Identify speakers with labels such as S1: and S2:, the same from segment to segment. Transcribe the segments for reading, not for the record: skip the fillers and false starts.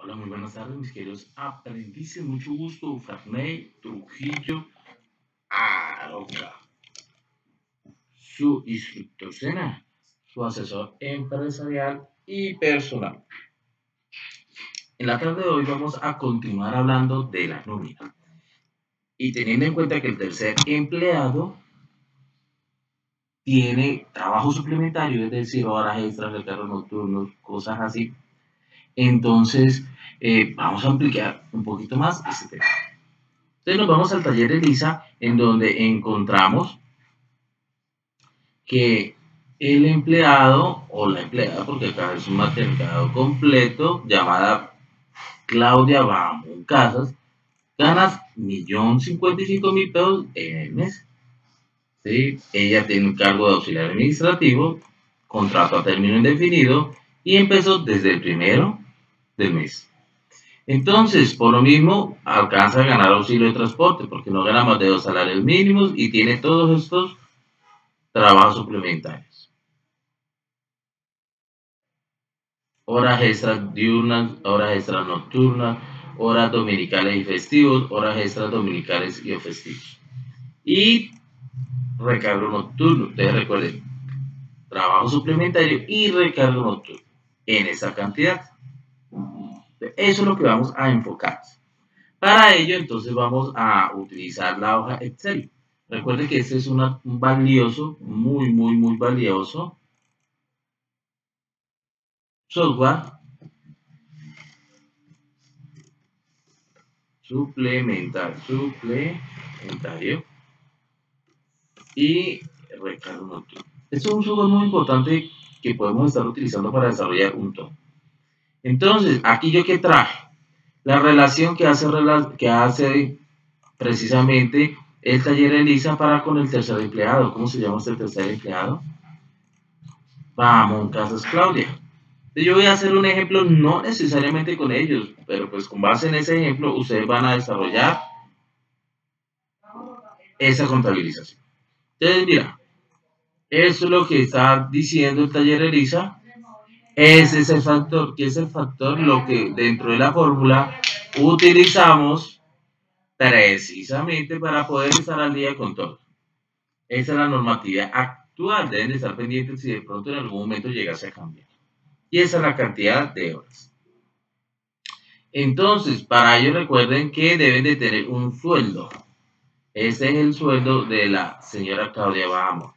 S1: Hola, muy buenas tardes, mis queridos aprendices. Mucho gusto, Farney Trujillo Aroca, su instructor SENA, su asesor empresarial y personal. En la tarde de hoy vamos a continuar hablando de la nómina. Y teniendo en cuenta que el tercer empleado tiene trabajo suplementario, es decir, horas extras, recargos nocturnos, cosas así, entonces vamos a ampliar un poquito más este tema. Entonces nos vamos al taller ELISA, en donde encontramos que el empleado o la empleada, porque acá es un maternidad completo, llamada Claudia Bamón Casas, ganas 1.055.000 pesos en el mes. ¿Sí? Ella tiene un cargo de auxiliar administrativo, contrato a término indefinido y empezó desde el primero del mes. Entonces, por lo mismo, alcanza a ganar auxilio de transporte, porque no gana más de 2 salarios mínimos y tiene todos estos trabajos suplementarios. Horas extras diurnas, horas extras nocturnas, horas dominicales y festivos, horas extras dominicales y festivos. Y recargo nocturno. Ustedes recuerden, trabajo suplementario y recargo nocturno en esa cantidad. Eso es lo que vamos a enfocar. Para ello, entonces vamos a utilizar la hoja Excel. Recuerden que este es un valioso, muy valioso software suplementario y recargo nocturno. Esto es un software muy importante que podemos estar utilizando para desarrollar un tono. Entonces, aquí yo que traje la relación que hace precisamente el taller ELISA para con el tercer empleado. ¿Cómo se llama este tercer empleado? Vamos, Casas Claudia. Yo voy a hacer un ejemplo, no necesariamente con ellos, pero pues con base en ese ejemplo, ustedes van a desarrollar esa contabilización. Entonces, mira, eso es lo que está diciendo el taller ELISA. Ese es el factor, que es el factor lo que dentro de la fórmula utilizamos precisamente para poder estar al día con todo. Esa es la normatividad actual, deben de estar pendientes si de pronto en algún momento llegase a cambiar. Y esa es la cantidad de horas. Entonces, para ello recuerden que deben de tener un sueldo. Ese es el sueldo de la señora Claudia Bahamón.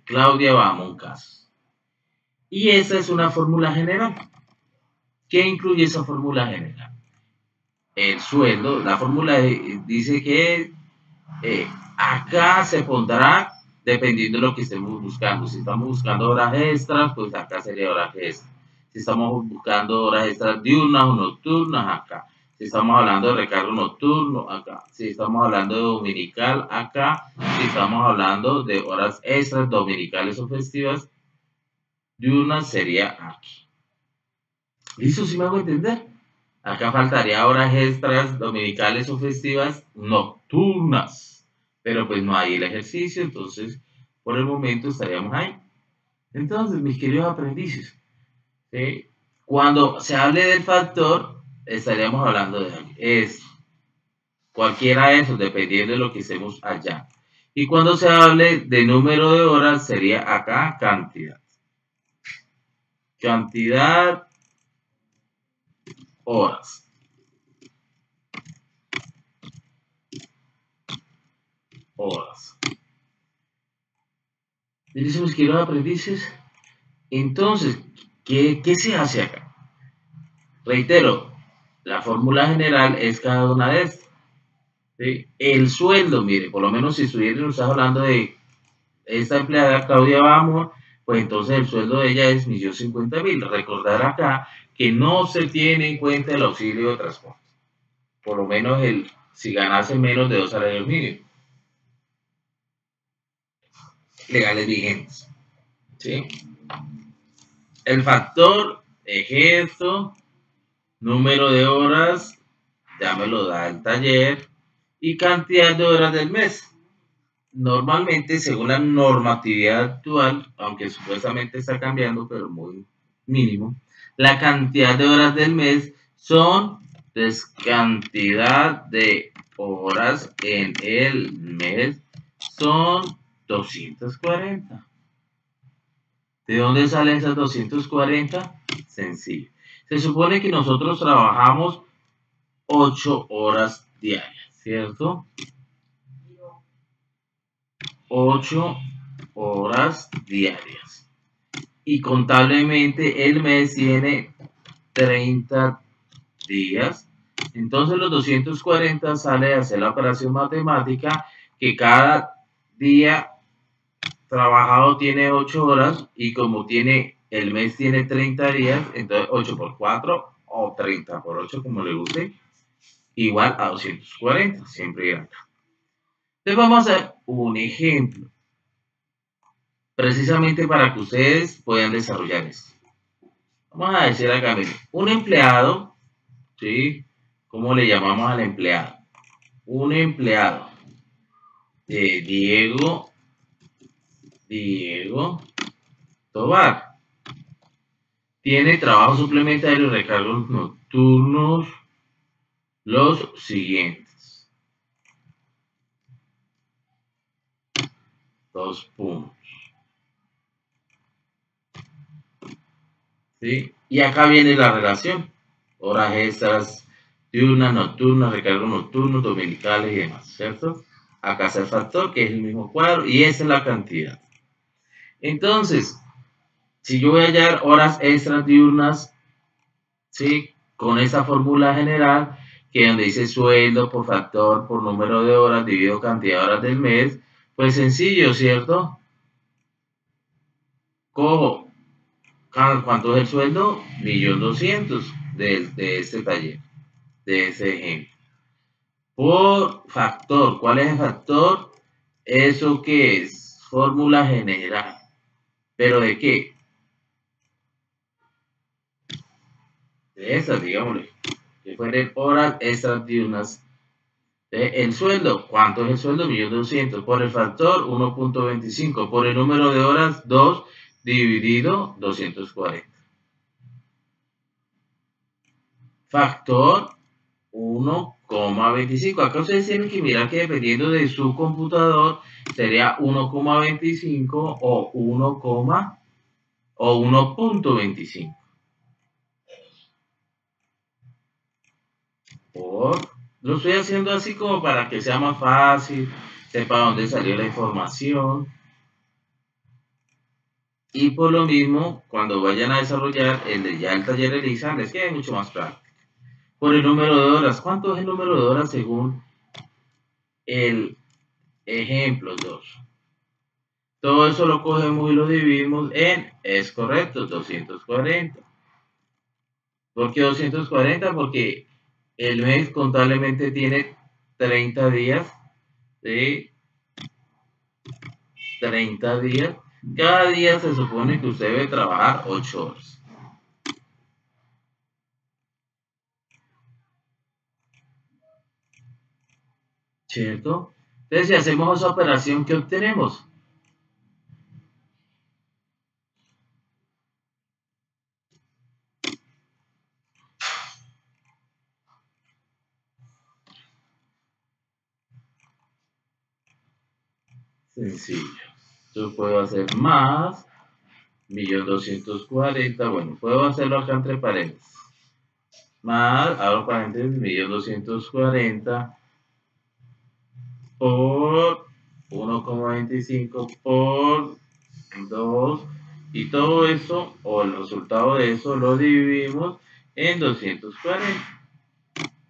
S1: Claudia Bahamón Casas. Y esa es una fórmula general. ¿Qué incluye esa fórmula general? El sueldo, la fórmula dice que acá se pondrá dependiendo de lo que estemos buscando. Si estamos buscando horas extras, pues acá sería horas extras. Si estamos buscando horas extras diurnas o nocturnas, acá. Si estamos hablando de recargo nocturno, acá. Si estamos hablando de dominical, acá. Si estamos hablando de horas extras dominicales o festivas, diurnas sería aquí. ¿Listo? ¿Sí me hago entender? Acá faltaría horas extras dominicales o festivas nocturnas. Pero pues no hay el ejercicio, entonces por el momento estaríamos ahí. Entonces, mis queridos aprendices, ¿sí? Cuando se hable del factor, estaríamos hablando de cualquiera de esos, dependiendo de lo que estemos allá. Y cuando se hable de número de horas, sería acá cantidad. Cantidad horas. Horas. Dice mis queridos aprendices. Entonces, ¿qué se hace acá? Reitero, la fórmula general es cada una de estas. ¿Sí? El sueldo, mire, por lo menos si estuviéramos hablando de esta empleada Claudia Bamón, pues entonces el sueldo de ella es 1.050.000. Recordar acá que no se tiene en cuenta el auxilio de transporte. Por lo menos si ganase menos de 2 salarios mínimos legales vigentes. ¿Sí? El factor es esto, número de horas, ya me lo da el taller, y cantidad de horas del mes. Normalmente, según la normatividad actual, aunque supuestamente está cambiando, pero muy mínimo, La cantidad de horas del mes son pues, cantidad de horas en el mes son 240. ¿De dónde salen esas 240? Sencillo. Se supone que nosotros trabajamos 8 horas diarias, ¿cierto? 8 horas diarias. Y contablemente el mes tiene 30 días. Entonces los 240 sale a hacer la operación matemática que cada día trabajado tiene 8 horas y como tiene el mes tiene 30 días, entonces 8 por 4 o 30 por 8 como le guste, igual a 240, siempre y acá. Entonces vamos a hacer un ejemplo, precisamente para que ustedes puedan desarrollar esto. Vamos a decir acá, miren, un empleado, ¿sí? ¿Cómo le llamamos al empleado? Un empleado de Diego Tobar. Tiene trabajo suplementario y recargos nocturnos los siguientes. 2 puntos. ¿Sí? Y acá viene la relación. Horas extras, diurnas, nocturnas, recargos nocturnos, dominicales y demás, ¿cierto? Acá está el factor, que es el mismo cuadro, y esa es la cantidad. Entonces, si yo voy a hallar horas extras diurnas, ¿sí? Con esa fórmula general, que donde dice sueldo por factor por número de horas dividido cantidad de horas del mes, pues sencillo, ¿cierto? Cojo, ¿cuánto es el sueldo? 1.200.000 de este taller, de ese ejemplo. Por factor, ¿cuál es el factor? ¿Eso qué es? Fórmula general. ¿Pero de qué? De esas, digámosle. Que fueron horas extras diurnas. El sueldo, ¿cuánto es el sueldo? 1.200.000. Por el factor, 1.25. Por el número de horas, 2 dividido 240. Factor 1,25. Acá ustedes tienen que mirar que dependiendo de su computador sería 1,25 o 1.25. Lo estoy haciendo así como para que sea más fácil, sepa dónde salió la información. Y por lo mismo, cuando vayan a desarrollar ya el taller ELISA, les quede mucho más práctico. Por el número de horas, ¿cuánto es el número de horas según el ejemplo 2? Todo eso lo cogemos y lo dividimos en, es correcto, 240. ¿Por qué 240? Porque el mes contablemente tiene 30 días, ¿sí? 30 días. Cada día se supone que usted debe trabajar 8 horas. ¿Cierto? Entonces, si hacemos esa operación, ¿qué obtenemos? Sencillo. Yo puedo hacer más 1.240.000. Bueno, puedo hacerlo acá entre paréntesis. Más, abro paréntesis, 1.240.000 por 1,25 por 2. Y todo eso, o el resultado de eso, lo dividimos en 240.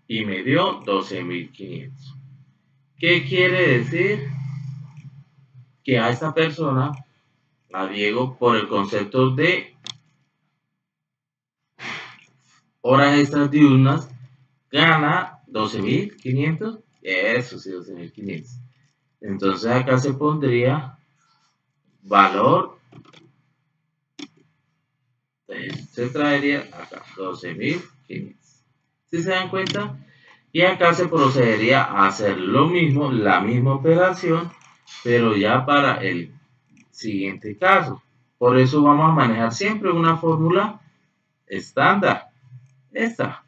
S1: Y me dio 12.500. ¿Qué quiere decir? Que a esta persona, a Diego, por el concepto de horas extras diurnas, gana 12.500. Eso sí, 12.500. Entonces acá se pondría valor, se traería acá 12.500. ¿Sí se dan cuenta? Y acá se procedería a hacer lo mismo, la misma operación, pero ya para el siguiente caso. Por eso vamos a manejar siempre una fórmula estándar. Esta.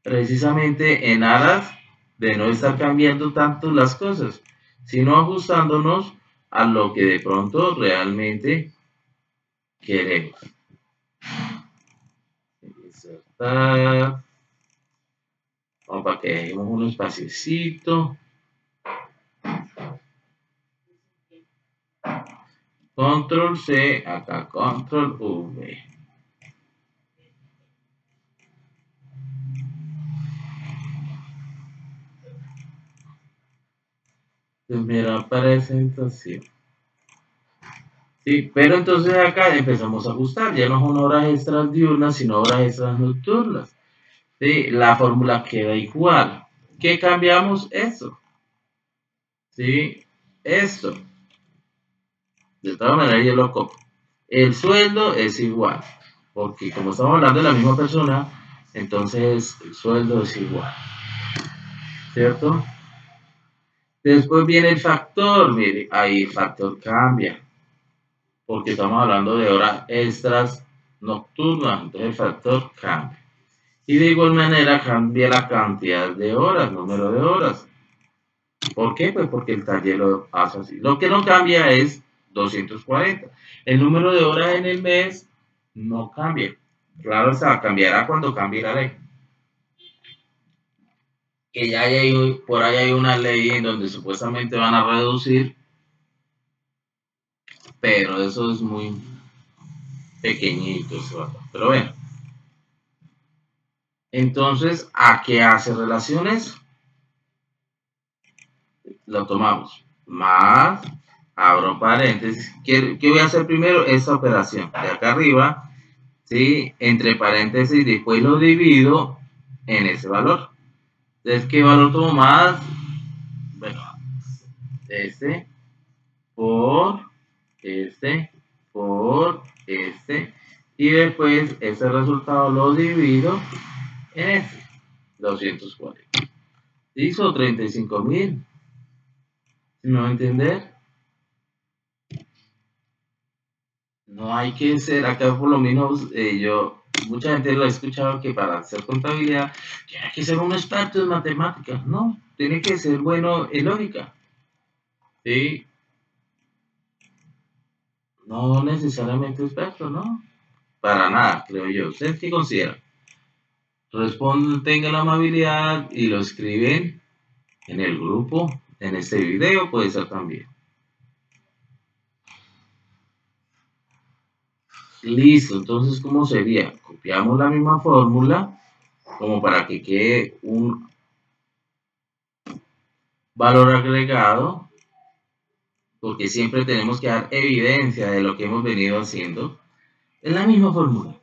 S1: Precisamente en aras de no estar cambiando tanto las cosas, sino ajustándonos a lo que de pronto realmente queremos. Insertar. Vamos para que dejemos un espaciocito. Control C, acá Control V. Primera presentación. Sí, pero entonces acá empezamos a ajustar, ya no son horas extras diurnas, sino horas extras nocturnas. ¿Sí? La fórmula queda igual. ¿Qué cambiamos? Eso. ¿Sí? Esto. De todas maneras yo lo copio. El sueldo es igual, porque como estamos hablando de la misma persona, entonces el sueldo es igual. ¿Cierto? Después viene el factor, mire, ahí el factor cambia, porque estamos hablando de horas extras nocturnas, entonces el factor cambia. Y de igual manera cambia la cantidad de horas, número de horas. ¿Por qué? Pues porque el taller lo hace así. Lo que no cambia es 240. El número de horas en el mes no cambia. Claro, o sea, cambiará cuando cambie la ley. Que ya hay, por ahí hay una ley en donde supuestamente van a reducir, pero eso es muy pequeñito. Pero bueno, entonces, ¿a qué hace relaciones? Lo tomamos. Más, abro paréntesis. ¿Qué voy a hacer primero? Esta operación. De acá arriba, ¿sí? Entre paréntesis, después lo divido en ese valor. Entonces, ¿qué valor tomo más? Bueno, este por este por este. Y después ese resultado lo divido en este. 240. Hizo 35.000. ¿Sí me va a entender? No hay que ser, acá por lo menos mucha gente lo ha escuchado que para hacer contabilidad tiene que ser un experto en matemáticas. No, tiene que ser bueno en lógica. ¿Sí? No necesariamente experto, ¿no? Para nada, creo yo. ¿Ustedes qué consideran? Responden, tengan la amabilidad y lo escriben en el grupo, en este video, puede ser también. Listo, entonces, ¿cómo sería? Copiamos la misma fórmula como para que quede un valor agregado, porque siempre tenemos que dar evidencia de lo que hemos venido haciendo. Es la misma fórmula,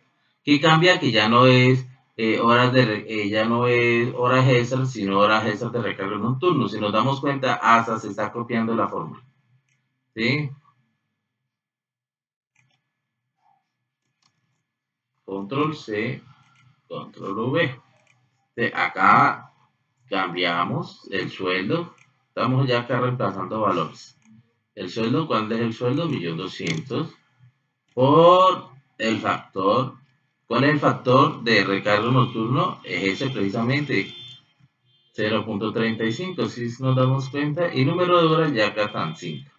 S1: que cambia que ya no es ya no es horas extras, sino horas extras de recarga nocturno. Si nos damos cuenta, hasta se está copiando la fórmula. ¿Sí? Control C, Control V. Acá cambiamos el sueldo. Estamos ya acá reemplazando valores. El sueldo, ¿cuál es el sueldo? 1.200.000 por el factor. ¿Cuál es el factor de recargo nocturno? Es ese precisamente, 0.35, si nos damos cuenta. Y número de horas ya acá están 5.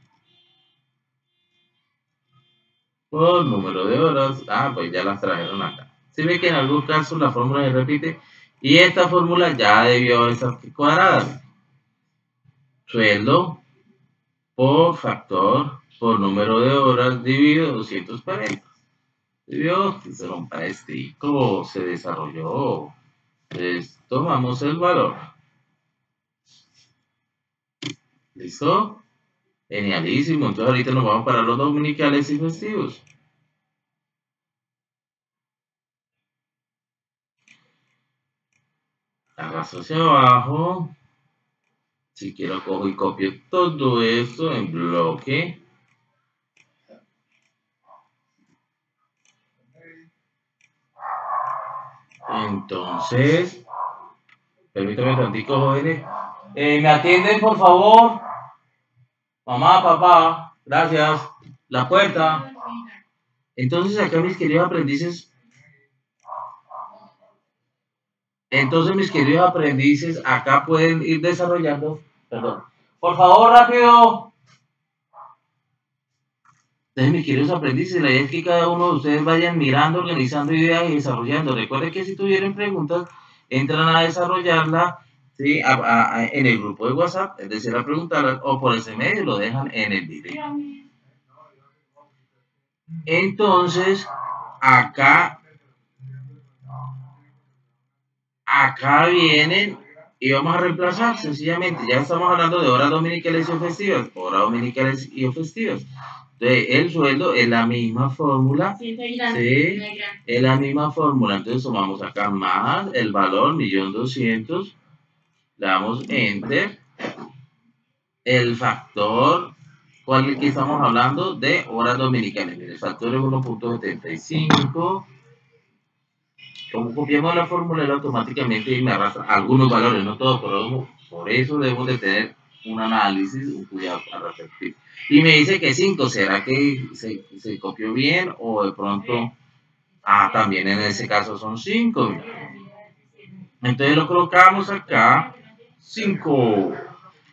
S1: Por número de horas, pues ya las trajeron acá. Si ve que en algún caso la fórmula se repite y esta fórmula ya debió estar cuadrada. Sueldo por factor por número de horas dividido 240. Vio que se rompa este cómo se desarrolló. Entonces, tomamos el valor. ¿Listo? Genialísimo. Entonces ahorita nos vamos para los dominicales y festivos. Arrastro hacia abajo. Si quiero cojo y copio todo esto en bloque. Entonces, permítame un tantico, jóvenes. ¿Me atienden, por favor? Mamá, papá, gracias. La puerta. Entonces, acá mis queridos aprendices, Entonces, mis queridos aprendices, acá pueden ir desarrollando, perdón, por favor, rápido. Entonces, mis queridos aprendices, la idea es que cada uno de ustedes vayan mirando, organizando ideas y desarrollando. Recuerden que si tuvieran preguntas, entran a desarrollarla, ¿sí? En el grupo de WhatsApp, es decir, a preguntarlas, o por ese medio lo dejan en el video. Entonces, acá, acá vienen y vamos a reemplazar sencillamente. Ya estamos hablando de horas dominicales y festivas, horas dominicales y festivas. Entonces, el sueldo es la misma fórmula, ¿sí? Es la misma fórmula. Entonces, sumamos acá más el valor, 1.200.000, le damos Enter. El factor, ¿cuál es el que estamos hablando? De horas dominicales. Mire, el factor es 1.75. Como copiamos la fórmula, él automáticamente me arrastra algunos valores, no todos, pero por eso debemos de tener un análisis, un cuidado al respecto. Y me dice que 5, ¿será que se copió bien o de pronto, también en ese caso son 5? Entonces lo colocamos acá, 5.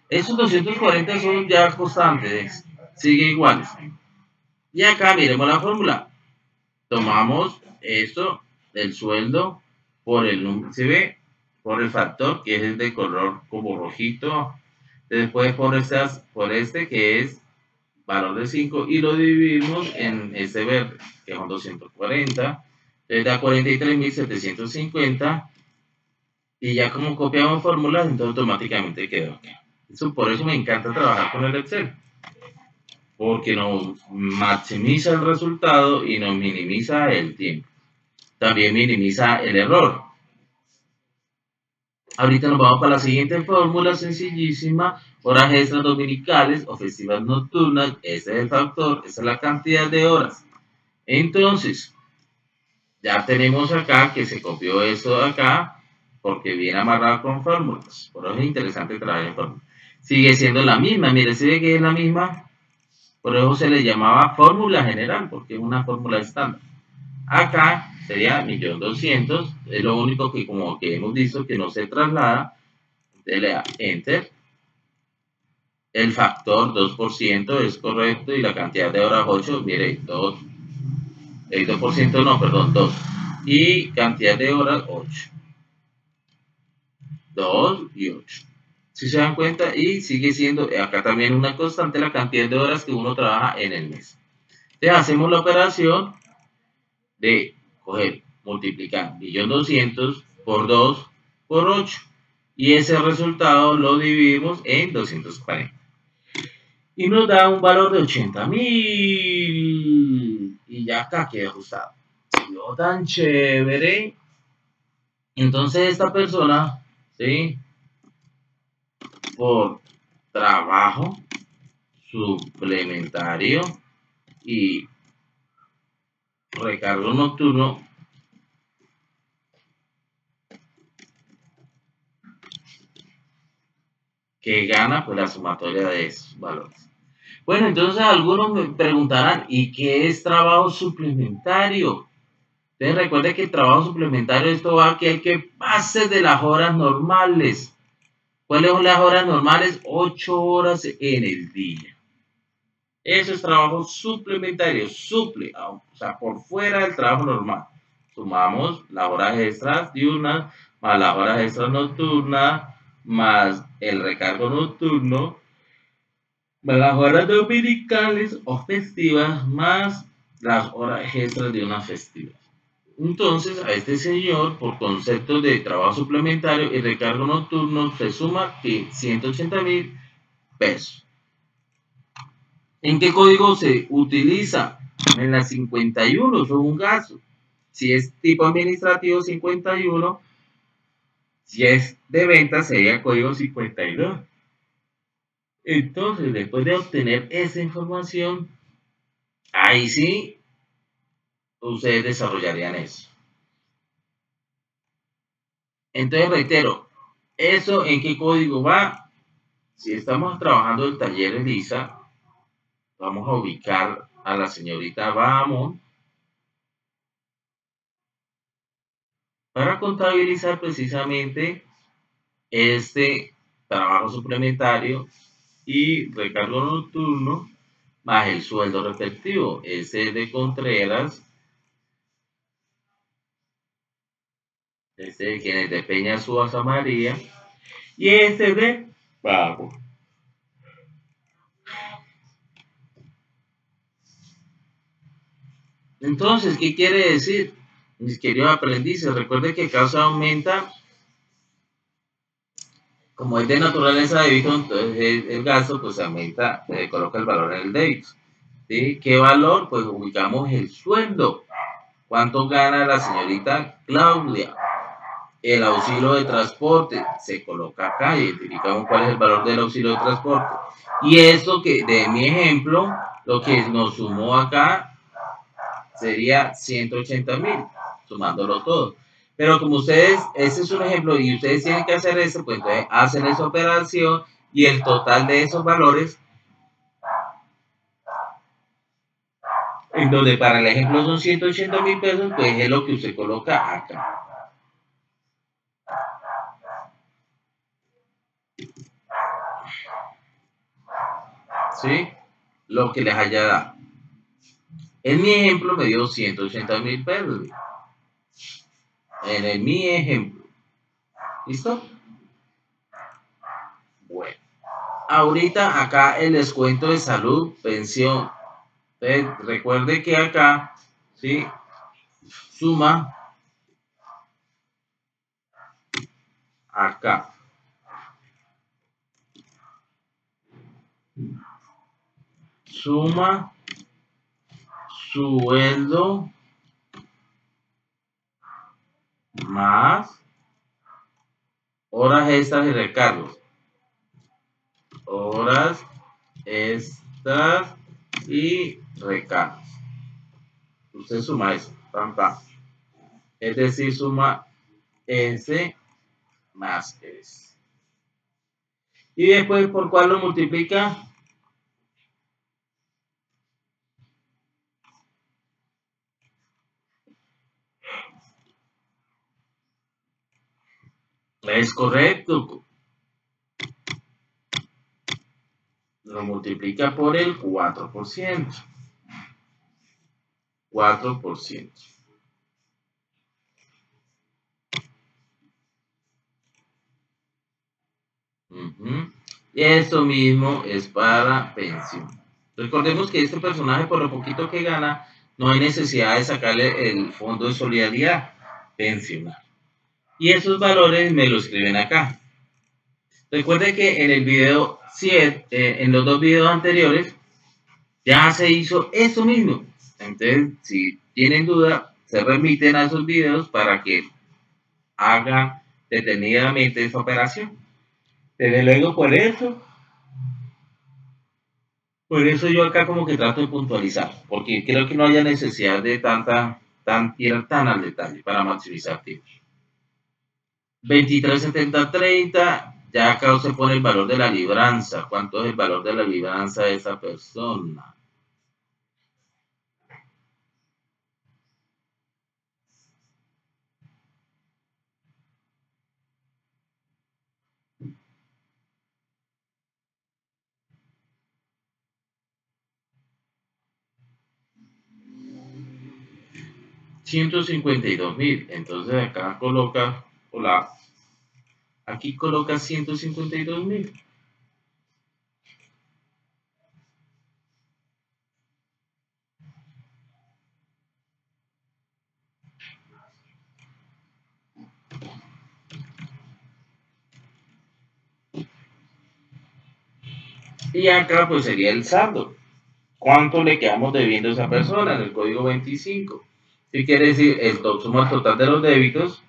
S1: Esos 240 son ya constantes, sigue iguales. Y acá miremos la fórmula. Tomamos esto, el sueldo, por el número, ¿se ve? Por el factor, que es de color como rojito. Después por este, que es valor de 5, y lo dividimos en este verde, que son 240. Entonces da 43.750. Y ya como copiamos fórmulas, entonces automáticamente quedó acá. Por eso me encanta trabajar con el Excel, porque nos maximiza el resultado y nos minimiza el tiempo. También minimiza el error. Ahorita nos vamos para la siguiente fórmula sencillísima: horas extras dominicales o festivas nocturnas. Ese es el factor, esa es la cantidad de horas. Entonces, ya tenemos acá que se copió esto de acá, porque viene amarrado con fórmulas. Por eso es interesante trabajar en fórmulas. Sigue siendo la misma, mire, se ve que es la misma. Por eso se le llamaba fórmula general, porque es una fórmula estándar. Acá sería 1.200.000, es lo único que como que hemos visto que no se traslada. Dele a Enter. El factor 2% es correcto y la cantidad de horas 8, mire, 2. El 2% no, perdón, 2. Y cantidad de horas 8. 2 y 8. Si se dan cuenta, y sigue siendo acá también una constante la cantidad de horas que uno trabaja en el mes. Entonces hacemos la operación de coger, multiplicar 1.200.000 por 2 por 8, y ese resultado lo dividimos en 240 y nos da un valor de 80.000, y ya acá queda ajustado. Quedó tan chévere. Entonces esta persona, ¿sí?, por trabajo suplementario y recargo nocturno, que gana pues la sumatoria de esos valores. Bueno, entonces algunos me preguntarán, ¿y qué es trabajo suplementario? Entonces recuerde que el trabajo suplementario, esto va a que hay que pase de las horas normales. ¿Cuáles son las horas normales? 8 horas en el día. Eso es trabajo suplementario, o sea, por fuera del trabajo normal. Sumamos las horas extras diurnas, más las horas extras nocturnas, más el recargo nocturno, más las horas dominicales o festivas, más las horas extras de una festiva. Entonces, a este señor, por concepto de trabajo suplementario y recargo nocturno, se suma que 180.000 pesos. ¿En qué código se utiliza? En la 51, son un gasto. Si es tipo administrativo, 51. Si es de venta, sería código 52. Entonces, después de obtener esa información, ahí sí, ustedes desarrollarían eso. Entonces, reitero, ¿eso en qué código va? Si estamos trabajando el taller Elisa, vamos a ubicar a la señorita Bahamón. para contabilizar precisamente este trabajo suplementario y recargo nocturno más el sueldo respectivo. Ese de Contreras, este de quienes de Peña Suaza María y este de Pago. Entonces, ¿qué quiere decir? Mis queridos aprendices, recuerden que causa aumenta, como es de naturaleza débito, entonces el gasto pues aumenta, coloca el valor en el débito. ¿Sí? ¿Qué valor? Pues ubicamos el sueldo. ¿Cuánto gana la señorita Claudia? El auxilio de transporte se coloca acá, identificamos cuál es el valor del auxilio de transporte. Y esto que de mi ejemplo, lo que nos sumó acá sería 180.000, sumándolo todo. Pero como ustedes, ese es un ejemplo y ustedes tienen que hacer eso, pues entonces hacen esa operación y el total de esos valores, en donde para el ejemplo son 180.000 pesos, pues es lo que usted coloca acá. ¿Sí? Lo que les haya dado. En mi ejemplo me dio 180.000 pesos. Mi ejemplo. ¿Listo? Bueno. Ahorita acá el descuento de salud, pensión. Entonces, recuerde que acá, ¿sí? Suma acá. Suma sueldo más horas extras y recargos. Horas extras y recargos. Usted suma eso. Pam, pam. Es decir, suma S más S. Y después, ¿por cuál lo multiplica? Es correcto. Lo multiplica por el 4%. 4%. Y esto mismo es para pensión. Recordemos que este personaje, por lo poquito que gana, no hay necesidad de sacarle el fondo de solidaridad pensional. Y esos valores me lo escriben acá. Recuerden que en el video 7, en los dos videos anteriores, ya se hizo eso mismo. Entonces, si tienen duda, se remiten a esos videos para que hagan detenidamente esa operación. Desde luego, por eso yo acá como que trato de puntualizar, porque creo que no haya necesidad de ir tan al detalle para maximizar tiempo. 23, 70, 30, ya acá se pone el valor de la libranza. ¿Cuánto es el valor de la libranza de esa persona? $152.000. Entonces acá coloca, hola, aquí coloca 152.000. Y acá pues sería el saldo. ¿Cuánto le quedamos debiendo a esa persona en el código 25? Si quiere decir, suma el total de los débitos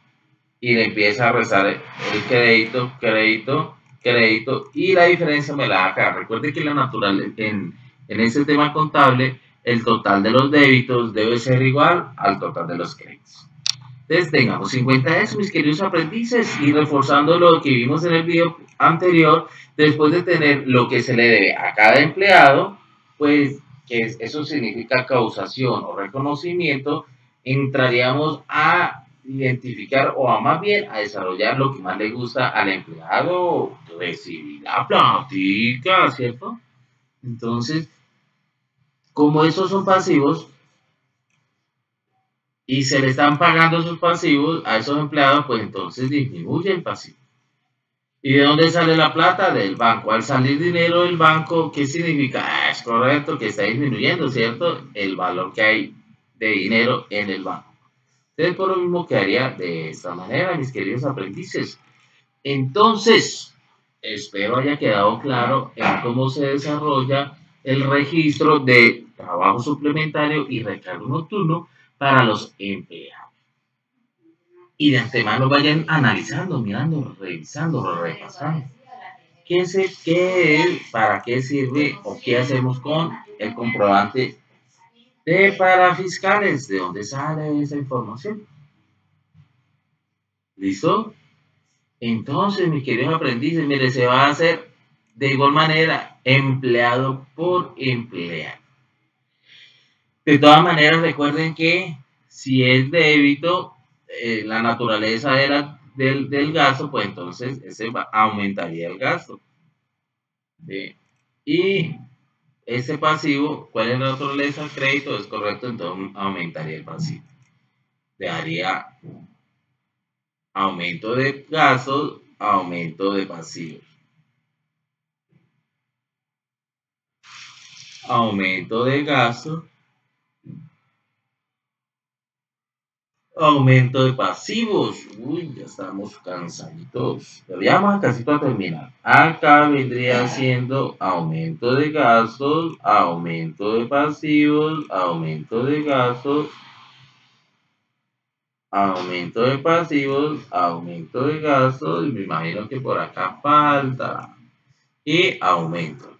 S1: y le empieza a restar el crédito, crédito, crédito y la diferencia me la da acá. Recuerde que la natural en ese tema contable, el total de los débitos debe ser igual al total de los créditos. Entonces tengamos en cuenta eso, mis queridos aprendices, y reforzando lo que vimos en el video anterior, después de tener lo que se le debe a cada empleado, pues que eso significa causación o reconocimiento, entraríamos a identificar o más bien a desarrollar lo que más le gusta al empleado, recibir la plática, ¿cierto? Entonces, como estos son pasivos y se le están pagando esos pasivos a esos empleados, pues entonces disminuye el pasivo. ¿Y de dónde sale la plata? Del banco. Al salir dinero del banco, ¿qué significa? Es correcto que está disminuyendo, ¿cierto? El valor que hay de dinero en el banco. Entonces, por lo mismo quedaría de esta manera, mis queridos aprendices. Entonces, espero haya quedado claro en cómo se desarrolla el registro de trabajo suplementario y recargo nocturno para los empleados. Y de antemano vayan analizando, mirando, revisando, repasando. ¿Qué es, para qué sirve o qué hacemos con el comprobante de parafiscales? ¿De dónde sale esa información? ¿Listo? Entonces, mis queridos aprendices, mire, se va a hacer de igual manera empleado por empleado. De todas maneras, recuerden que si es débito, la naturaleza del gasto, pues entonces aumentaría el gasto. ¿Sí? Y ese pasivo, ¿cuál es la naturaleza del crédito? Es correcto, entonces aumentaría el pasivo. Daría aumento de gastos, aumento de pasivos. Aumento de gastos, aumento de pasivos. Uy, ya estamos cansaditos. Pero ya vamos casi a terminar. Acá vendría siendo aumento de gastos, aumento de pasivos, aumento de gastos, aumento de pasivos, aumento de gastos. Y me imagino que por acá falta. Y aumento.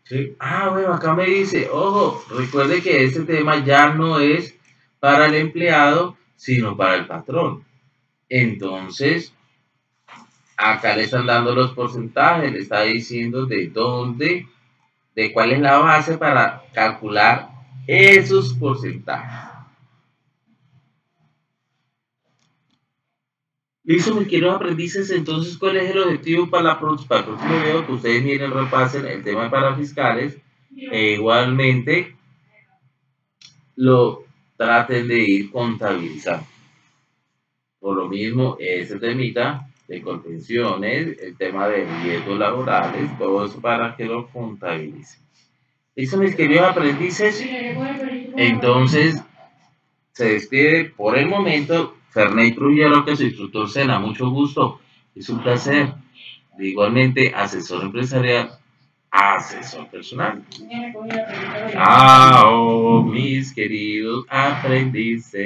S1: Sí. Ah, bueno, acá me dice, ojo, recuerde que este tema ya no es para el empleado, sino para el patrón. Entonces, acá le están dando los porcentajes, le está diciendo de dónde, de cuál es la base para calcular esos porcentajes. Listo, mis queridos aprendices, entonces, ¿cuál es el objetivo para el próximo video? Que ustedes miren, repasen el tema de parafiscales e igualmente lo traten de ir contabilizando. Por lo mismo, ese temita de contenciones, el tema de riesgos laborales, todo eso para que lo contabilicen. Listo, mis queridos aprendices. Entonces, se despide por el momento Ferney Trujillo, que es su instructor SENA. Mucho gusto, es un placer. Igualmente, asesor empresarial, asesor personal. Chao, mis queridos aprendices.